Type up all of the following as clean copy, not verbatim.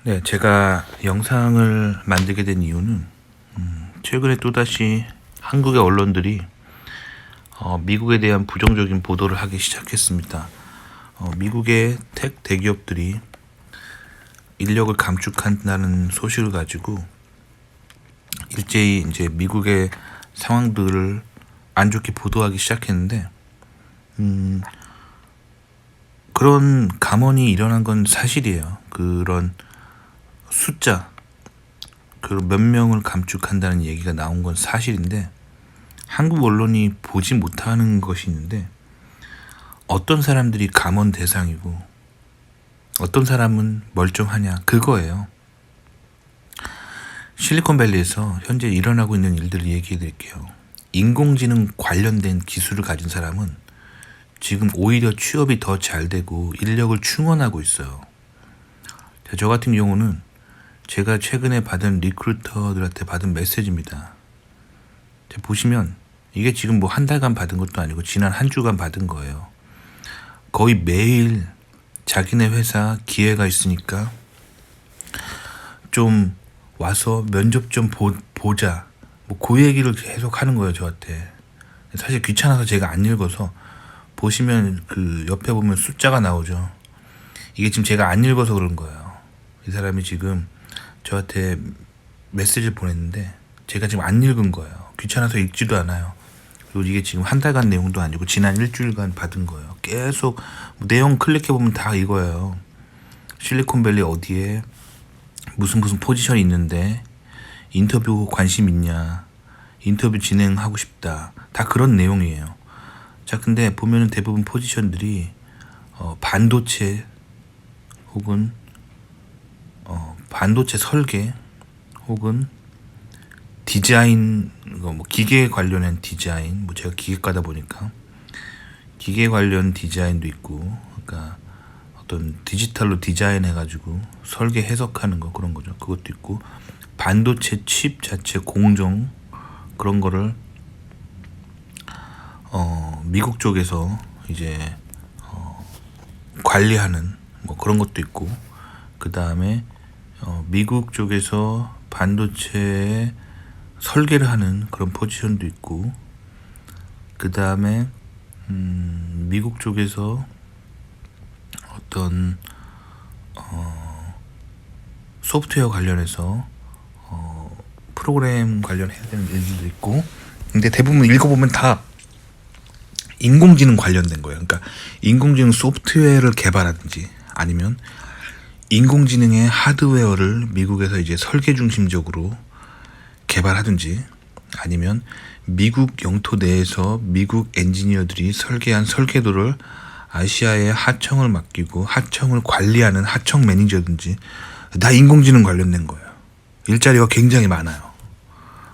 네, 제가 영상을 만들게 된 이유는 최근에 또다시 한국의 언론들이 미국에 대한 부정적인 보도를 하기 시작했습니다. 미국의 텍 대기업들이 인력을 감축한다는 소식을 가지고 일제히 이제 미국의 상황들을 안 좋게 보도하기 시작했는데 그런 감언이 일어난 건 사실이에요. 그런 숫자, 그 몇 명을 감축한다는 얘기가 나온 건 사실인데 한국 언론이 보지 못하는 것이 있는데 어떤 사람들이 감언 대상이고 어떤 사람은 멀쩡하냐 그거예요. 실리콘밸리에서 현재 일어나고 있는 일들을 얘기해 드릴게요. 인공지능 관련된 기술을 가진 사람은 지금 오히려 취업이 더 잘 되고 인력을 충원하고 있어요. 저 같은 경우는 제가 최근에 받은 리크루터들한테 받은 메시지입니다. 보시면 이게 지금 뭐 한 달간 받은 것도 아니고 지난 한 주간 받은 거예요. 거의 매일 자기네 회사 기회가 있으니까 좀 와서 면접 좀 보자. 뭐 그 얘기를 계속 하는 거예요, 저한테. 사실 귀찮아서 제가 안 읽어서 보시면 그 옆에 보면 숫자가 나오죠. 이게 지금 제가 안 읽어서 그런 거예요. 이 사람이 지금 저한테 메시지를 보냈는데 제가 지금 안 읽은 거예요. 귀찮아서 읽지도 않아요. 그리고 이게 지금 한 달간 내용도 아니고 지난 일주일간 받은 거예요. 계속 내용 클릭해보면 다 이거예요. 실리콘밸리 어디에 무슨 포지션이 있는데 인터뷰 관심 있냐, 인터뷰 진행하고 싶다, 다 그런 내용이에요. 자, 근데 보면은 대부분 포지션들이 반도체 혹은 반도체 설계 혹은 디자인, 뭐 기계 관련한 디자인, 뭐 제가 기계과다 보니까 기계 관련 디자인도 있고, 그러니까 어떤 디지털로 디자인해가지고 설계 해석하는 거 그런 거죠. 그것도 있고 반도체 칩 자체 공정 그런 거를 미국 쪽에서 이제 관리하는 뭐 그런 것도 있고, 그 다음에 미국 쪽에서 반도체 설계를 하는 그런 포지션도 있고, 그 다음에 미국 쪽에서 어떤 소프트웨어 관련해서 프로그램 관련해야 되는 일들도 있고, 근데 대부분 읽어보면 다 인공지능 관련된 거예요. 그러니까 인공지능 소프트웨어를 개발하든지 아니면 인공지능의 하드웨어를 미국에서 이제 설계 중심적으로 개발하든지 아니면 미국 영토 내에서 미국 엔지니어들이 설계한 설계도를 아시아의 하청을 맡기고 하청을 관리하는 하청 매니저든지 다 인공지능 관련된 거예요. 일자리가 굉장히 많아요.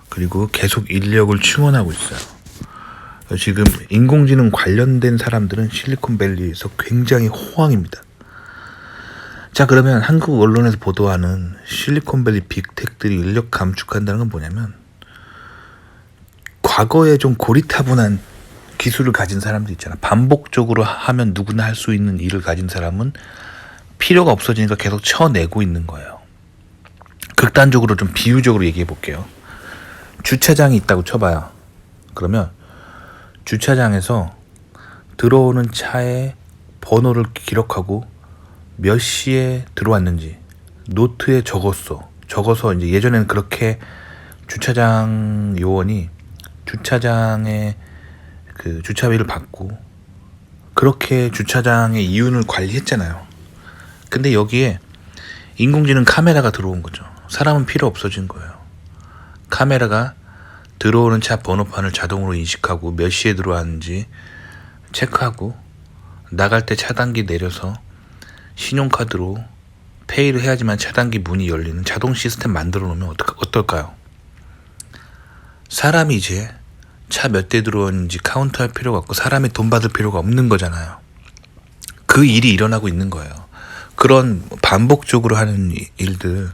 그리고 계속 인력을 충원하고 있어요. 지금 인공지능 관련된 사람들은 실리콘밸리에서 굉장히 호황입니다. 자, 그러면 한국 언론에서 보도하는 실리콘밸리 빅텍들이 인력 감축한다는 건 뭐냐면 과거에 좀 고리타분한 기술을 가진 사람들 있잖아. 반복적으로 하면 누구나 할 수 있는 일을 가진 사람은 필요가 없어지니까 계속 쳐내고 있는 거예요. 극단적으로 좀 비유적으로 얘기해 볼게요. 주차장이 있다고 쳐봐요. 그러면 주차장에서 들어오는 차의 번호를 기록하고 몇 시에 들어왔는지 노트에 적어서 이제 예전에는 그렇게 주차장 요원이 주차장에 그 주차비를 받고 그렇게 주차장의 이윤을 관리했잖아요. 근데 여기에 인공지능 카메라가 들어온 거죠. 사람은 필요 없어진 거예요. 카메라가 들어오는 차 번호판을 자동으로 인식하고 몇 시에 들어왔는지 체크하고 나갈 때 차단기 내려서 신용카드로 페이를 해야지만 차단기 문이 열리는 자동 시스템 만들어 놓으면 어떨까요? 사람이 이제 차 몇 대 들어왔는지 카운트할 필요가 없고 사람이 돈 받을 필요가 없는 거잖아요. 그 일이 일어나고 있는 거예요. 그런 반복적으로 하는 일들,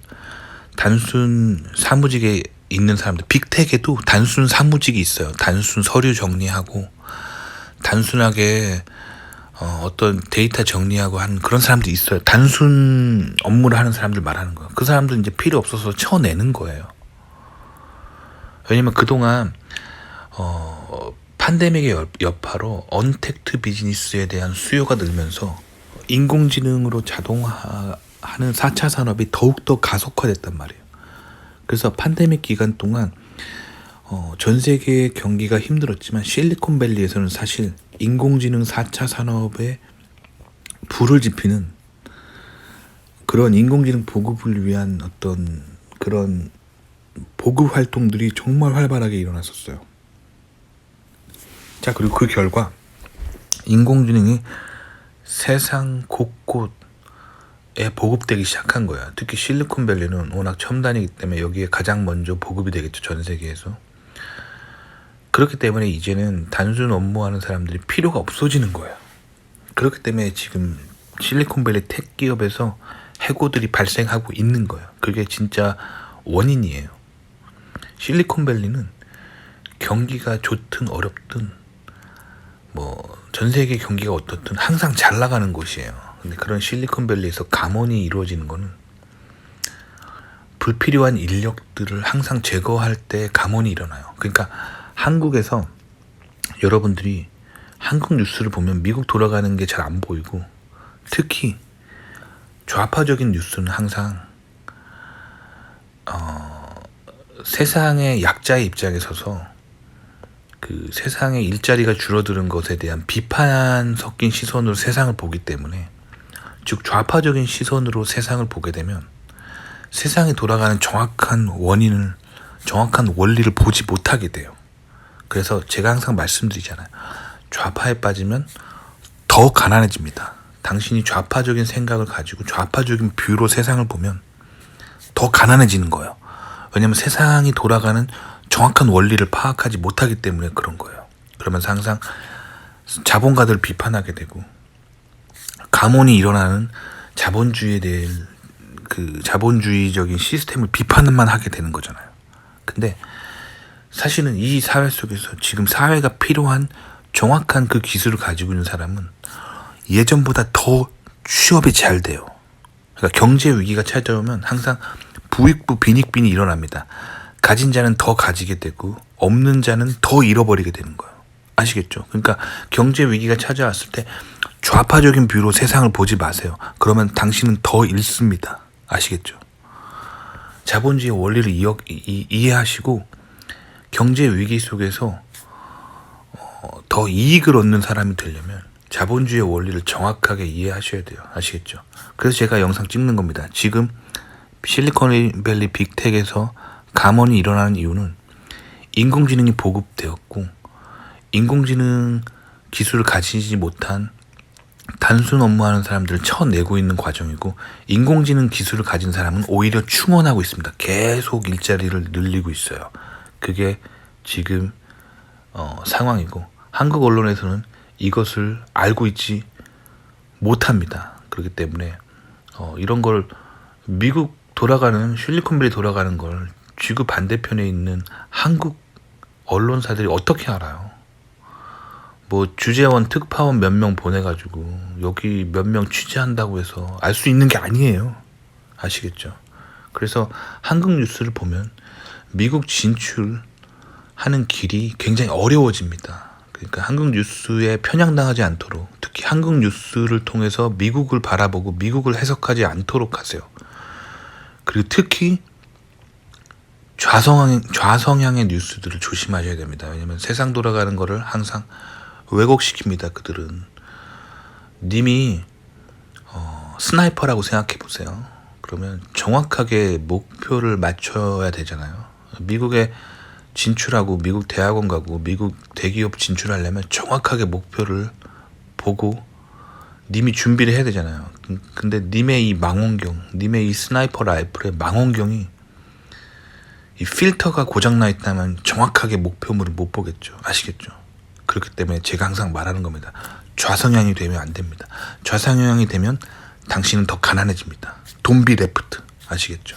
단순 사무직에 있는 사람들, 빅텍에도 단순 사무직이 있어요. 단순 서류 정리하고 단순하게 어떤 데이터 정리하고 하는 그런 사람들이 있어요. 단순 업무를 하는 사람들 말하는 거예요. 그 사람들 이제 필요 없어서 쳐내는 거예요. 왜냐면 그동안 팬데믹의 여파로 언택트 비즈니스에 대한 수요가 늘면서 인공지능으로 자동화하는 4차 산업이 더욱더 가속화됐단 말이에요. 그래서 팬데믹 기간 동안 전 세계의 경기가 힘들었지만 실리콘밸리에서는 사실 인공지능 4차 산업에 불을 지피는 그런 인공지능 보급을 위한 어떤 그런 보급 활동들이 정말 활발하게 일어났었어요. 자, 그리고 그 결과 인공지능이 세상 곳곳에 보급되기 시작한 거야. 특히 실리콘밸리는 워낙 첨단이기 때문에 여기에 가장 먼저 보급이 되겠죠, 전 세계에서. 그렇기 때문에 이제는 단순 업무하는 사람들이 필요가 없어지는 거예요. 그렇기 때문에 지금 실리콘밸리 텍 기업에서 해고들이 발생하고 있는 거예요. 그게 진짜 원인이에요. 실리콘밸리는 경기가 좋든 어렵든 전 세계 경기가 어떻든 항상 잘 나가는 곳이에요. 근데 그런 실리콘밸리에서 감원이 이루어지는 거는 불필요한 인력들을 항상 제거할 때 감원이 일어나요. 그러니까 한국에서 여러분들이 한국 뉴스를 보면 미국 돌아가는 게 잘 안 보이고, 특히 좌파적인 뉴스는 항상 세상의 약자의 입장에 서서 그 세상의 일자리가 줄어드는 것에 대한 비판 섞인 시선으로 세상을 보기 때문에, 즉 좌파적인 시선으로 세상을 보게 되면 세상이 돌아가는 정확한 원인을, 정확한 원리를 보지 못하게 돼요. 그래서 제가 항상 말씀드리잖아요. 좌파에 빠지면 더 가난해집니다. 당신이 좌파적인 생각을 가지고 좌파적인 뷰로 세상을 보면 더 가난해지는 거예요. 왜냐면 세상이 돌아가는 정확한 원리를 파악하지 못하기 때문에 그런 거예요. 그러면서 항상 자본가들을 비판하게 되고, 감원이 일어나는 자본주의에 대해 그 자본주의적인 시스템을 비판만 하게 되는 거잖아요. 근데 사실은 이 사회 속에서 지금 사회가 필요한 정확한 그 기술을 가지고 있는 사람은 예전보다 더 취업이 잘 돼요. 그러니까 경제 위기가 찾아오면 항상 부익부 빈익빈이 일어납니다. 가진 자는 더 가지게 되고 없는 자는 더 잃어버리게 되는 거예요. 아시겠죠? 그러니까 경제 위기가 찾아왔을 때 좌파적인 뷰로 세상을 보지 마세요. 그러면 당신은 더 잃습니다. 아시겠죠? 자본주의 원리를 이해하시고 경제 위기 속에서 더 이익을 얻는 사람이 되려면 자본주의 원리를 정확하게 이해하셔야 돼요. 아시겠죠? 그래서 제가 영상 찍는 겁니다. 지금 실리콘밸리 빅텍에서 감원이 일어나는 이유는 인공지능이 보급되었고, 인공지능 기술을 가지지 못한 단순 업무하는 사람들을 쳐내고 있는 과정이고, 인공지능 기술을 가진 사람은 오히려 충원하고 있습니다. 계속 일자리를 늘리고 있어요. 그게 지금 상황이고, 한국 언론에서는 이것을 알고 있지 못합니다. 그렇기 때문에 이런 걸 미국 돌아가는 실리콘밸리 돌아가는 걸 지구 반대편에 있는 한국 언론사들이 어떻게 알아요? 주재원 특파원 몇 명 보내가지고 여기 몇 명 취재한다고 해서 알 수 있는 게 아니에요. 아시겠죠? 그래서 한국 뉴스를 보면 미국 진출하는 길이 굉장히 어려워집니다. 그러니까 한국 뉴스에 편향당하지 않도록, 특히 한국 뉴스를 통해서 미국을 바라보고 미국을 해석하지 않도록 하세요. 그리고 특히 좌성향의 뉴스들을 조심하셔야 됩니다. 왜냐면 세상 돌아가는 거를 항상 왜곡시킵니다. 그들은. 님이 스나이퍼라고 생각해 보세요. 그러면 정확하게 목표를 맞춰야 되잖아요. 미국에 진출하고 미국 대학원 가고 미국 대기업 진출하려면 정확하게 목표를 보고 님이 준비를 해야 되잖아요. 근데 님의 이 망원경, 님의 이 스나이퍼 라이플의 망원경이 이 필터가 고장나 있다면 정확하게 목표물을 못 보겠죠. 아시겠죠? 그렇기 때문에 제가 항상 말하는 겁니다. 좌성향이 되면 안 됩니다. 좌성향이 되면 당신은 더 가난해집니다. Don't be left. 아시겠죠?